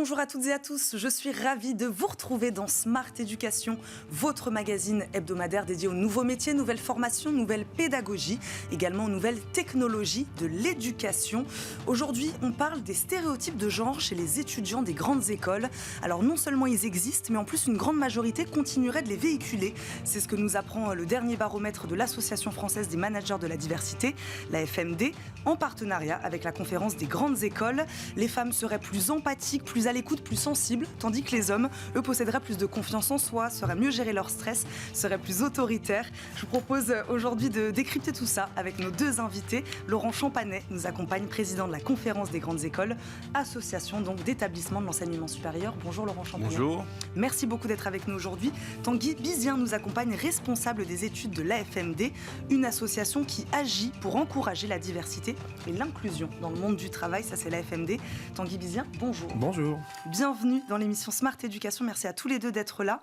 Bonjour à toutes et à tous, je suis ravie de vous retrouver dans Smart Éducation, votre magazine hebdomadaire dédié aux nouveaux métiers, nouvelles formations, nouvelles pédagogies, également aux nouvelles technologies de l'éducation. Aujourd'hui, on parle des stéréotypes de genre chez les étudiants des grandes écoles. Alors non seulement ils existent, mais en plus une grande majorité continuerait de les véhiculer. C'est ce que nous apprend le dernier baromètre de l'Association française des managers de la diversité, la FMD, en partenariat avec la conférence des grandes écoles. Les femmes seraient plus empathiques, plus à l'écoute, plus sensibles, tandis que les hommes, eux, posséderaient plus de confiance en soi, sauraient mieux gérer leur stress, seraient plus autoritaires. Je vous propose aujourd'hui de décrypter tout ça avec nos deux invités. Laurent Champanet nous accompagne, président de la conférence des grandes écoles, association donc d'établissements de l'enseignement supérieur. Bonjour Laurent Champanet. Bonjour. Merci beaucoup d'être avec nous aujourd'hui. Tanguy Bizien nous accompagne, responsable des études de l'AFMD, une association qui agit pour encourager la diversité et l'inclusion dans le monde du travail. Ça, c'est l'AFMD. Tanguy Bizien, bonjour. Bonjour. Bienvenue dans l'émission Smart Éducation. Merci à tous les deux d'être là.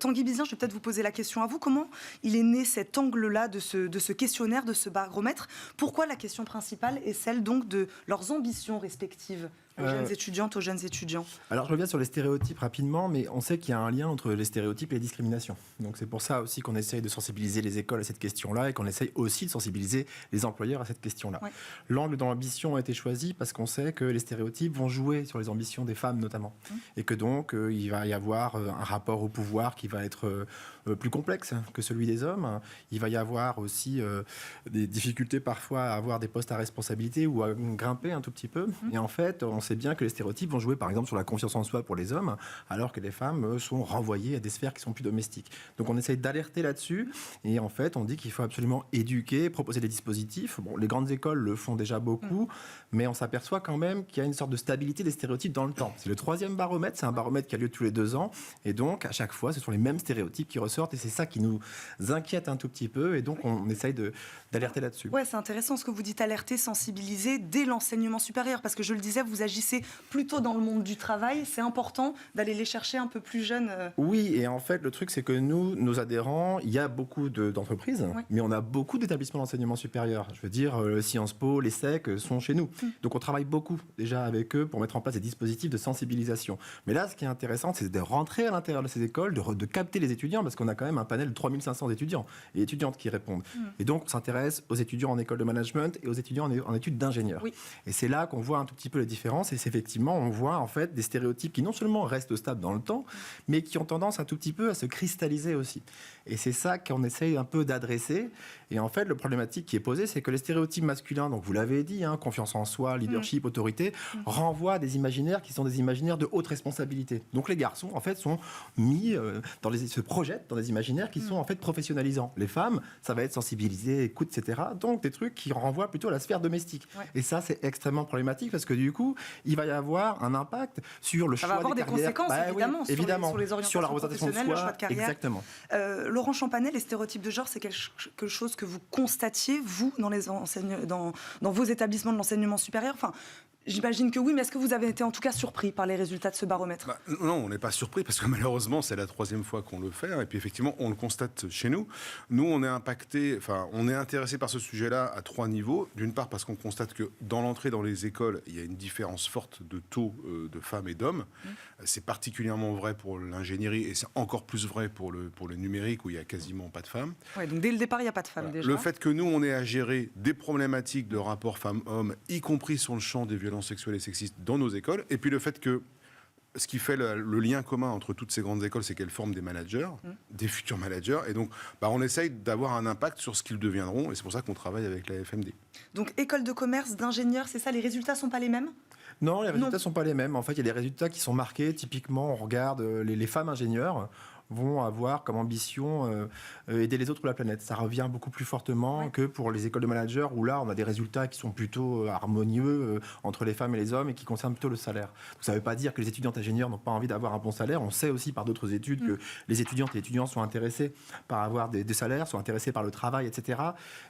Tanguy Bizien, je vais peut-être vous poser la question à vous. Comment il est né cet angle-là de ce questionnaire, de ce baromètre? Pourquoi la question principale est celle donc de leurs ambitions respectives aux jeunes étudiantes, aux jeunes étudiants? Alors je reviens sur les stéréotypes rapidement, mais on sait qu'il y a un lien entre les stéréotypes et les discriminations. Donc c'est pour ça aussi qu'on essaye de sensibiliser les écoles à cette question-là et qu'on essaye aussi de sensibiliser les employeurs à cette question-là. Ouais. L'angle dans l'ambition a été choisi parce qu'on sait que les stéréotypes vont jouer sur les ambitions des femmes notamment. Et que donc il va y avoir un rapport au pouvoir qui va être plus complexe que celui des hommes. Il va y avoir aussi des difficultés parfois à avoir des postes à responsabilité ou à grimper un tout petit peu. Et en fait, on sait bien que les stéréotypes vont jouer par exemple sur la confiance en soi pour les hommes, alors que les femmes sont renvoyées à des sphères qui sont plus domestiques. Donc on essaye d'alerter là-dessus, et en fait on dit qu'il faut absolument éduquer, proposer des dispositifs. Bon, les grandes écoles le font déjà beaucoup, mais on s'aperçoit quand même qu'il y a une sorte de stabilité des stéréotypes dans le temps. C'est le 3e baromètre, c'est un baromètre qui a lieu tous les 2 ans, et donc à chaque fois ce sont les mêmes stéréotypes qui ressortent, et c'est ça qui nous inquiète un tout petit peu, et donc on essaye d'alerter là-dessus. Ouais, c'est intéressant ce que vous dites, alerter, sensibiliser dès l'enseignement supérieur, parce que je le disais, vous agissez plutôt dans le monde du travail, c'est important d'aller les chercher un peu plus jeunes. Oui, et en fait, le truc, c'est que nous, nos adhérents, il y a beaucoup d'entreprises, mais on a beaucoup d'établissements d'enseignement supérieur. Je veux dire, Sciences Po, l'ESSEC sont chez nous. Donc, on travaille beaucoup déjà avec eux pour mettre en place des dispositifs de sensibilisation. Mais là, ce qui est intéressant, c'est de rentrer à l'intérieur de ces écoles, de capter les étudiants, parce qu'on a quand même un panel de 3500 étudiants et étudiantes qui répondent. Et donc, on s'intéresse aux étudiants en école de management et aux étudiants en études d'ingénieur. Et c'est là qu'on voit un tout petit peu les différences. Et c'est effectivement, on voit en fait des stéréotypes qui non seulement restent stables dans le temps, mais qui ont tendance un tout petit peu à se cristalliser aussi. Et c'est ça qu'on essaye un peu d'adresser. Et en fait, le problématique qui est posée, c'est que les stéréotypes masculins, donc vous l'avez dit, confiance en soi, leadership, autorité, renvoient à des imaginaires qui sont des imaginaires de haute responsabilité. Donc les garçons, en fait, sont mis se projettent dans des imaginaires qui sont en fait professionnalisants. Les femmes, ça va être sensibilisé, écoute, etc. Donc des trucs qui renvoient plutôt à la sphère domestique. Et ça, c'est extrêmement problématique parce que du coup, il va y avoir un impact sur le choix des carrières. Ça va avoir des conséquences, évidemment, sur les orientations sur la représentation de soi, le choix de carrière. Exactement. Laurent Champanet, les stéréotypes de genre, c'est quelque chose que vous constatiez, vous, dans vos établissements de l'enseignement supérieur. Enfin, j'imagine que oui, mais est-ce que vous avez été en tout cas surpris par les résultats de ce baromètre? Non, on n'est pas surpris parce que malheureusement, c'est la 3e fois qu'on le fait. Et puis effectivement, on le constate chez nous. Nous, on est on est intéressé par ce sujet-là à 3 niveaux. D'une part, parce qu'on constate que dans l'entrée dans les écoles, il y a une différence forte de taux de femmes et d'hommes. C'est particulièrement vrai pour l'ingénierie et c'est encore plus vrai pour le numérique où il n'y a quasiment pas de femmes. Ouais, donc dès le départ, il n'y a pas de femmes déjà. Le fait que nous, on ait à gérer des problématiques de rapport femmes-hommes, y compris sur le champ des violences sexuelles et sexistes dans nos écoles, et puis le fait que ce qui fait le lien commun entre toutes ces grandes écoles, c'est qu'elles forment des managers, des futurs managers, et donc on essaye d'avoir un impact sur ce qu'ils deviendront, et c'est pour ça qu'on travaille avec la FMD. Donc école de commerce, d'ingénieurs, c'est ça, les résultats ne sont pas les mêmes? Non, les résultats ne sont pas les mêmes. En fait, il y a des résultats qui sont marqués. Typiquement, on regarde les femmes ingénieurs vont avoir comme ambition aider les autres ou la planète. Ça revient beaucoup plus fortement que pour les écoles de managers où là, on a des résultats qui sont plutôt harmonieux entre les femmes et les hommes et qui concernent plutôt le salaire. Donc, ça ne veut pas dire que les étudiantes ingénieurs n'ont pas envie d'avoir un bon salaire. On sait aussi par d'autres études que les étudiantes et étudiants sont intéressés par avoir des salaires, sont intéressés par le travail, etc.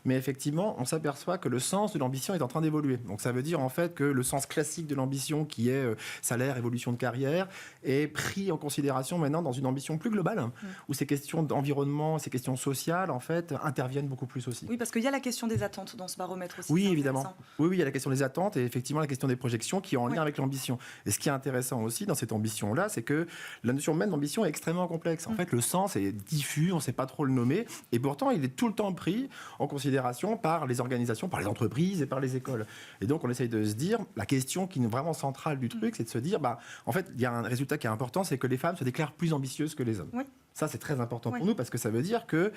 Mais effectivement, on s'aperçoit que le sens de l'ambition est en train d'évoluer. Donc ça veut dire en fait que le sens classique de l'ambition qui est salaire, évolution de carrière est pris en considération maintenant dans une ambition plus globale globale, où ces questions d'environnement, ces questions sociales, en fait, interviennent beaucoup plus aussi. Oui, parce qu'il y a la question des attentes dans ce baromètre aussi. Oui, évidemment. Oui, il y a la question des attentes et effectivement la question des projections qui est en lien avec l'ambition. Et ce qui est intéressant aussi dans cette ambition-là, c'est que la notion même d'ambition est extrêmement complexe. En fait, le sens est diffus, on ne sait pas trop le nommer, et pourtant, il est tout le temps pris en considération par les organisations, par les entreprises et par les écoles. Et donc, on essaye de se dire, la question qui est vraiment centrale du truc, c'est de se dire, en fait, il y a un résultat qui est important, c'est que les femmes se déclarent plus ambitieuses que les hommes. Oui. Ça, c'est très important pour nous parce que ça veut dire que,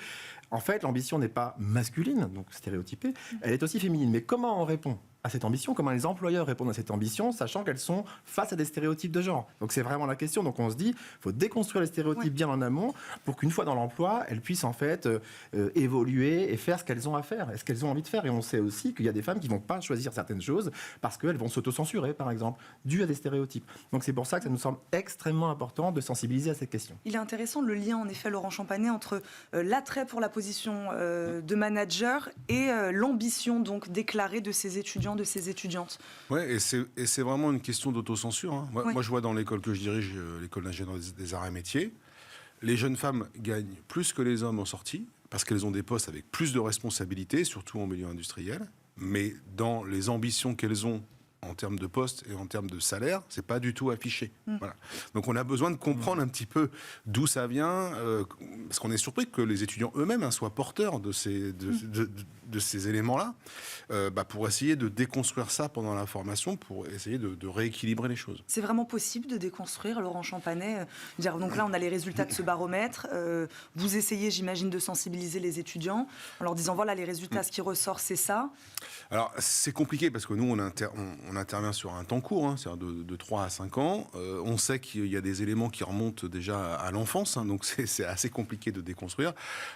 en fait, l'ambition n'est pas masculine, donc stéréotypée, elle est aussi féminine. Mais comment on répond à cette ambition? Comment les employeurs répondent à cette ambition, sachant qu'elles sont face à des stéréotypes de genre? Donc, c'est vraiment la question. Donc, on se dit, il faut déconstruire les stéréotypes bien en amont pour qu'une fois dans l'emploi, elles puissent en fait évoluer et faire ce qu'elles ont à faire, et ce qu'elles ont envie de faire. Et on sait aussi qu'il y a des femmes qui ne vont pas choisir certaines choses parce qu'elles vont s'auto-censurer, par exemple, dû à des stéréotypes. Donc, c'est pour ça que ça nous semble extrêmement important de sensibiliser à cette question. Il est intéressant le lien, en effet, Laurent Champanet, entre l'attrait pour la position de manager et l'ambition donc déclarée de ces étudiants, de ces étudiantes. Oui, et c'est vraiment une question d'autocensure. Hein. Moi, je vois dans l'école que je dirige, l'école d'ingénieur des arts et métiers, les jeunes femmes gagnent plus que les hommes en sortie, parce qu'elles ont des postes avec plus de responsabilités, surtout en milieu industriel. Mais dans les ambitions qu'elles ont en termes de poste et en termes de salaire, c'est pas du tout affiché. Voilà. Donc on a besoin de comprendre un petit peu d'où ça vient, parce qu'on est surpris que les étudiants eux-mêmes soient porteurs de ces éléments-là, pour essayer de déconstruire ça pendant la formation, pour essayer de rééquilibrer les choses. C'est vraiment possible de déconstruire, Laurent Champanet, donc là, on a les résultats de ce baromètre. Vous essayez, j'imagine, de sensibiliser les étudiants en leur disant, voilà, les résultats, ce qui ressort, c'est ça. Alors, c'est compliqué parce que nous, on intervient sur un temps court, c'est-à-dire de 3 à 5 ans. On sait qu'il y a des éléments qui remontent déjà à l'enfance, donc c'est assez compliqué de déconstruire.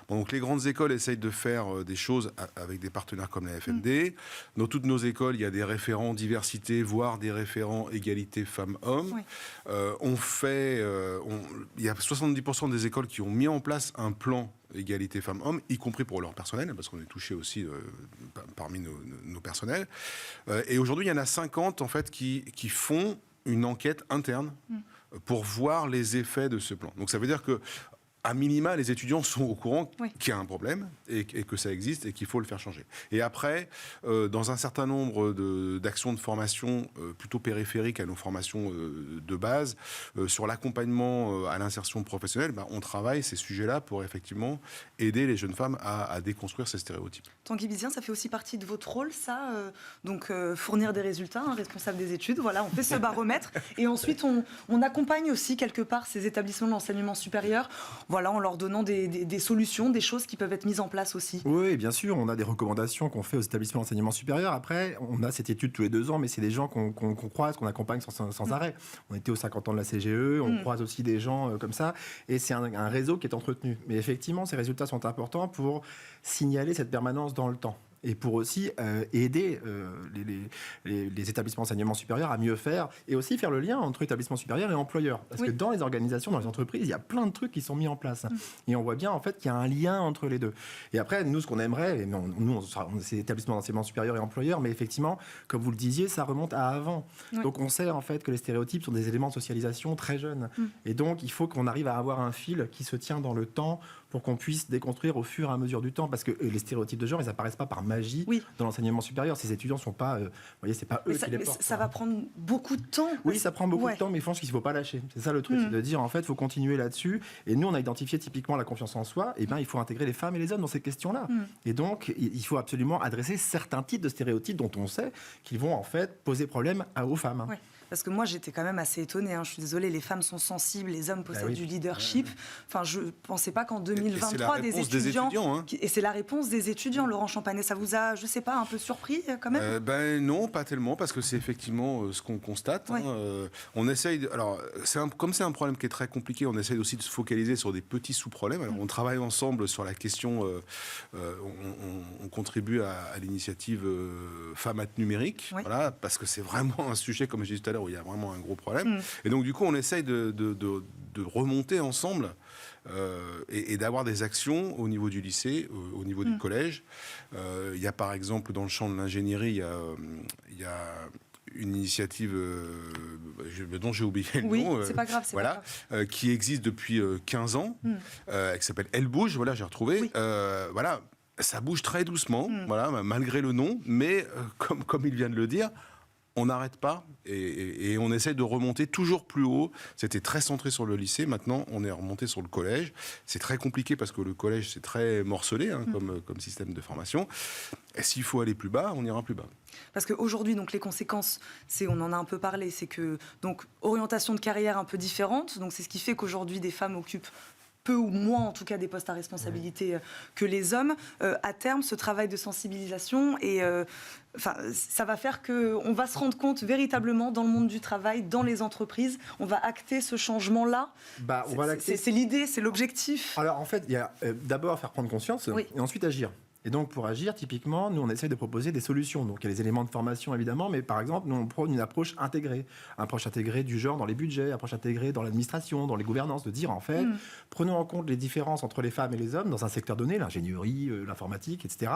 Bon, donc les grandes écoles essayent de faire des choses avec des partenaires comme la FMD. Dans toutes nos écoles, il y a des référents diversité, voire des référents égalité femmes-hommes. Il y a 70% des écoles qui ont mis en place un plan égalité femmes-hommes, y compris pour leur personnel, parce qu'on est touché aussi parmi nos personnels. Et aujourd'hui, il y en a 50 en fait, qui font une enquête interne pour voir les effets de ce plan. Donc ça veut dire que à minima, les étudiants sont au courant qu'il y a un problème et que ça existe et qu'il faut le faire changer. Et après, dans un certain nombre d'actions de formation plutôt périphériques à nos formations de base, sur l'accompagnement à l'insertion professionnelle, on travaille ces sujets-là pour effectivement aider les jeunes femmes à déconstruire ces stéréotypes. Tanguy Bizien, ça fait aussi partie de votre rôle, ça, donc fournir des résultats, responsable des études. Voilà, on fait ce baromètre et ensuite on accompagne aussi quelque part ces établissements de l'enseignement supérieur. Voilà, en leur donnant des solutions, des choses qui peuvent être mises en place aussi. Oui, bien sûr, on a des recommandations qu'on fait aux établissements d'enseignement supérieur. Après, on a cette étude tous les 2 ans, mais c'est des gens qu'on croise, qu'on accompagne sans arrêt. On était aux 50 ans de la CGE, on croise aussi des gens comme ça, et c'est un réseau qui est entretenu. Mais effectivement, ces résultats sont importants pour signaler cette permanence dans le temps. Et pour aussi aider les établissements d'enseignement supérieur à mieux faire, et aussi faire le lien entre établissements supérieurs et employeurs. Parce que dans les organisations, dans les entreprises, il y a plein de trucs qui sont mis en place. Et on voit bien en fait qu'il y a un lien entre les deux. Et après, nous, ce qu'on aimerait, et nous, c'est établissements d'enseignement supérieur et employeurs, mais effectivement, comme vous le disiez, ça remonte à avant. Donc on sait en fait que les stéréotypes sont des éléments de socialisation très jeunes. Et donc, il faut qu'on arrive à avoir un fil qui se tient dans le temps pour qu'on puisse déconstruire au fur et à mesure du temps, parce que les stéréotypes de genre, ils apparaissent pas par magie dans l'enseignement supérieur. Ces étudiants sont pas, vous voyez, c'est pas eux qui les portent. Ça va prendre beaucoup de temps. Oui, ça prend beaucoup de temps, mais je pense qu'il faut pas lâcher. C'est ça le truc, c'est de dire en fait, il faut continuer là-dessus. Et nous, on a identifié typiquement la confiance en soi. Et il faut intégrer les femmes et les hommes dans ces questions-là. Et donc, il faut absolument adresser certains types de stéréotypes dont on sait qu'ils vont en fait poser problème aux femmes. Parce que moi, j'étais quand même assez étonnée. Je suis désolée, les femmes sont sensibles, les hommes possèdent du leadership. Enfin, je ne pensais pas qu'en 2023, des étudiants... Et c'est la réponse des étudiants, Laurent Champanet. Ça vous a, je ne sais pas, un peu surpris quand même Non, pas tellement, parce que c'est effectivement ce qu'on constate. On essaye... Alors, comme c'est un problème qui est très compliqué, on essaye aussi de se focaliser sur des petits sous-problèmes. Alors, on travaille ensemble sur la question... on contribue à l'initiative Femmes numérique, voilà, parce que c'est vraiment un sujet, comme je disais tout à l'heure, où il y a vraiment un gros problème. Et donc, du coup, on essaye de remonter ensemble et d'avoir des actions au niveau du lycée, au niveau du collège. Il y a, par exemple, dans le champ de l'ingénierie, il y a une initiative dont j'ai oublié le oui, nom. C'est pas grave. Voilà, qui existe depuis 15 ans, qui s'appelle Elle bouge. Voilà, j'ai retrouvé. Oui. Voilà, ça bouge très doucement, voilà, malgré le nom, mais comme il vient de le dire, on n'arrête pas et on essaie de remonter toujours plus haut. C'était très centré sur le lycée, maintenant on est remonté sur le collège. C'est très compliqué parce que le collège c'est très morcelé comme système de formation. Et s'il faut aller plus bas, on ira plus bas. Parce qu'aujourd'hui, donc, les conséquences, on en a un peu parlé, c'est que donc, orientation de carrière un peu différente. Donc, c'est ce qui fait qu'aujourd'hui, des femmes occupent peu ou moins, en tout cas, des postes à responsabilité que les hommes. À terme, ce travail de sensibilisation ça va faire qu'on va se rendre compte véritablement dans le monde du travail, dans les entreprises, on va acter ce changement-là. C'est l'idée, c'est l'objectif. Alors en fait, il y a d'abord faire prendre conscience et ensuite agir. Et donc, pour agir, typiquement, nous, on essaie de proposer des solutions. Donc, il y a les éléments de formation, évidemment, mais par exemple, nous, on prône une approche intégrée. Une approche intégrée du genre dans les budgets, approche intégrée dans l'administration, dans les gouvernances, de dire, en fait, prenons en compte les différences entre les femmes et les hommes dans un secteur donné, l'ingénierie, l'informatique, etc.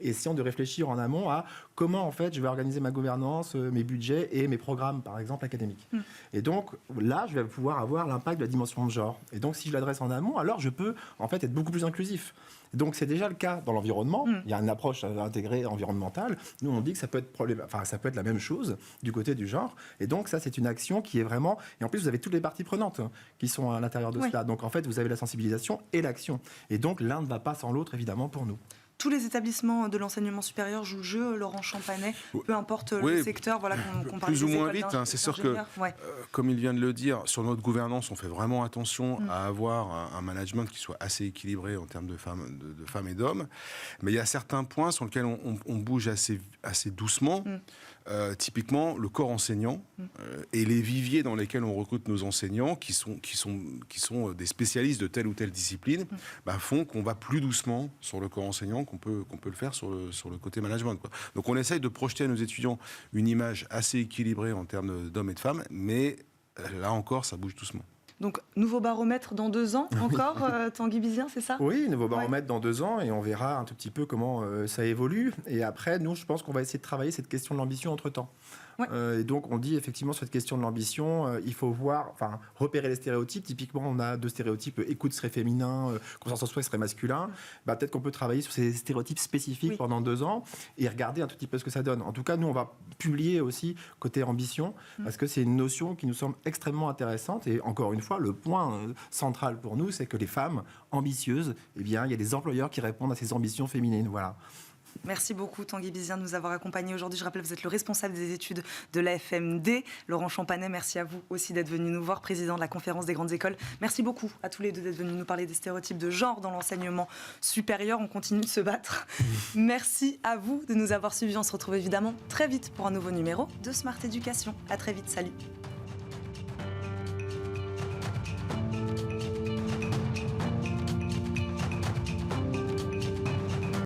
Et essayons de réfléchir en amont à comment, en fait, je vais organiser ma gouvernance, mes budgets et mes programmes, par exemple, académiques. Et donc, là, je vais pouvoir avoir l'impact de la dimension de genre. Et donc, si je l'adresse en amont, alors je peux, en fait, être beaucoup plus inclusif. Donc c'est déjà le cas dans l'environnement. Il y a une approche intégrée environnementale. Nous on dit que ça peut être la même chose du côté du genre. Et donc ça c'est une action qui est vraiment. Et en plus vous avez toutes les parties prenantes qui sont à l'intérieur de cela. Donc en fait vous avez la sensibilisation et l'action. Et donc l'un ne va pas sans l'autre évidemment pour nous. Tous les établissements de l'enseignement supérieur jouent le jeu, Laurent Champanet, peu importe le secteur, voilà, qu'on parle plus ou moins vite. C'est sûr que, comme il vient de le dire, sur notre gouvernance, on fait vraiment attention à avoir un management qui soit assez équilibré en termes de femmes et d'hommes. Mais il y a certains points sur lesquels on bouge assez doucement. Typiquement, le corps enseignant et les viviers dans lesquels on recrute nos enseignants, qui sont des spécialistes de telle ou telle discipline, font qu'on va plus doucement sur le corps enseignant qu'on peut le faire sur le côté management, quoi. Donc on essaye de projeter à nos étudiants une image assez équilibrée en termes d'hommes et de femmes, mais là encore, ça bouge doucement. Donc, nouveau baromètre dans 2 ans encore, Tanguy Bizien, c'est ça ? Oui, nouveau baromètre dans 2 ans et on verra un tout petit peu comment ça évolue. Et après, nous, je pense qu'on va essayer de travailler cette question de l'ambition entre-temps. Et donc, on dit effectivement sur cette question de l'ambition, il faut repérer les stéréotypes. Typiquement, on a 2 stéréotypes, écoute serait féminin, conscience en soi serait masculin. Peut-être qu'on peut travailler sur ces stéréotypes spécifiques pendant 2 ans et regarder un tout petit peu ce que ça donne. En tout cas, nous, on va publier aussi côté ambition parce que c'est une notion qui nous semble extrêmement intéressante. Et encore une fois, le point central pour nous, c'est que les femmes ambitieuses, il y a des employeurs qui répondent à ces ambitions féminines. Voilà. Merci beaucoup Tanguy Bizien de nous avoir accompagnés aujourd'hui. Je rappelle, vous êtes le responsable des études de l'AFMD. Laurent Champanet, merci à vous aussi d'être venu nous voir, président de la conférence des grandes écoles. Merci beaucoup à tous les deux d'être venus nous parler des stéréotypes de genre dans l'enseignement supérieur. On continue de se battre. Merci à vous de nous avoir suivis. On se retrouve évidemment très vite pour un nouveau numéro de Smart Éducation. À très vite, salut.